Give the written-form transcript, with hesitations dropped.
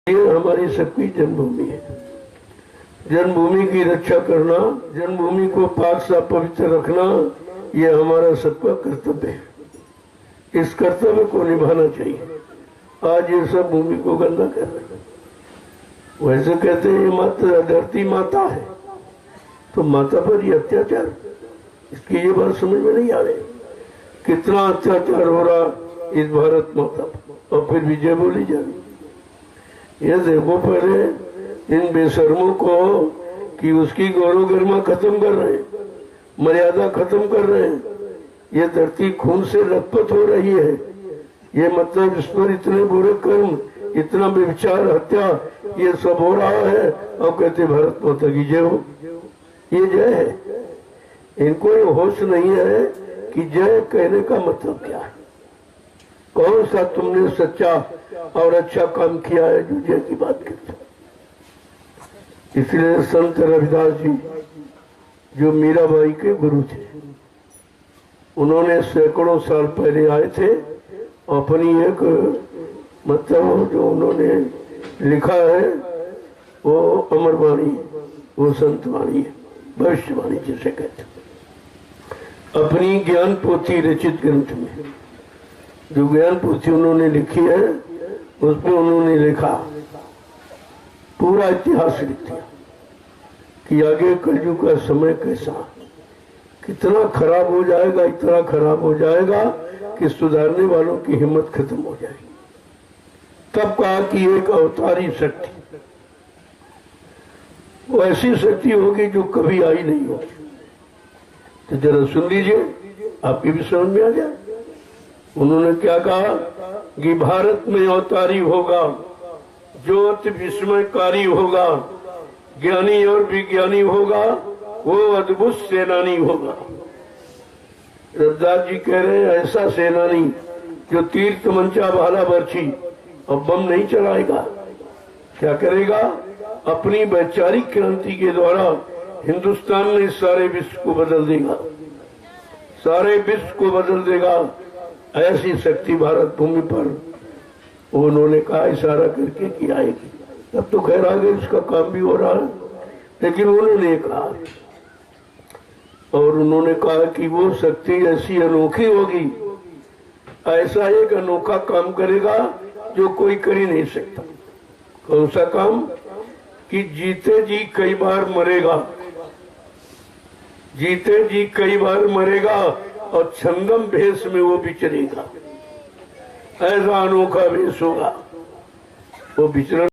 ये हमारी सबकी जन्मभूमि है। जन्मभूमि की रक्षा करना, जन्मभूमि को पाक साफ पवित्र रखना, ये हमारा सबका कर्तव्य है। इस कर्तव्य को निभाना चाहिए। आज ये सब भूमि को गंदा कर रहे हैं। वैसे कहते हैं ये माता धरती माता है, तो माता पर ये अत्याचार, इसकी ये बात समझ में नहीं आ रही। कितना अत्याचार हो रहा इस भारत माता पर, और फिर विजय बोली जा रही। ये देखो पहले इन बेशर्मों को कि उसकी गौरव गरिमा खत्म कर रहे हैं, मर्यादा खत्म कर रहे हैं। ये धरती खून से लथपथ हो रही है। ये मतलब इस पर इतने बुरे कर्म, इतना व्यभिचार, हत्या, ये सब हो रहा है, और कहते भारत माता की जय हो। ये जय है। इनको ये होश नहीं है कि जय कहने का मतलब क्या है। कौन सा तुमने सच्चा और अच्छा काम किया है जो जय की बात करते। इसलिए संत रविदास जी जो मीराबाई के गुरु थे, उन्होंने सैकड़ों साल पहले आए थे। अपनी एक मतलब जो उन्होंने लिखा है वो अमरवाणी, वो संतवाणी है, भविष्यवाणी जिसे कहते हैं। अपनी ज्ञान पोथी रचित ग्रंथ में जो ज्ञान पोथी उन्होंने लिखी है, उसमें उन्होंने लिखा, पूरा इतिहास लिख दिया कि आगे कलयुग का समय कैसा, कितना खराब हो जाएगा, इतना खराब हो जाएगा कि सुधारने वालों की हिम्मत खत्म हो जाएगी। तब कहा कि एक अवतारी शक्ति, वो ऐसी शक्ति होगी जो कभी आई नहीं होगी। तो जरा सुन लीजिए, आपकी भी समझ में आ जाए। उन्होंने क्या कहा कि भारत में अवतारी होगा जो अति विस्मयकारी होगा, ज्ञानी और विज्ञानी होगा, वो अद्भुत सेनानी होगा। रविदास जी कह रहे हैं ऐसा सेनानी जो तीर तमंचा भाला बर्छी और बम नहीं चलाएगा। क्या करेगा? अपनी वैचारिक क्रांति के द्वारा हिंदुस्तान में सारे विश्व को बदल देगा, सारे विश्व को बदल देगा। ऐसी शक्ति भारत भूमि पर उन्होंने कहा, इशारा करके कि आएगी। तब तो खैर आगे उसका काम भी हो रहा है, लेकिन उन्होंने कहा, और उन्होंने कहा कि वो शक्ति ऐसी अनोखी होगी, ऐसा एक अनोखा काम करेगा जो कोई कर ही नहीं सकता। कौन सा काम? कि जीते जी कई बार मरेगा, जीते जी कई बार मरेगा और छंदम भेष में वो विचरेगा। ऐसा अनोखा भेष होगा, वो विचरण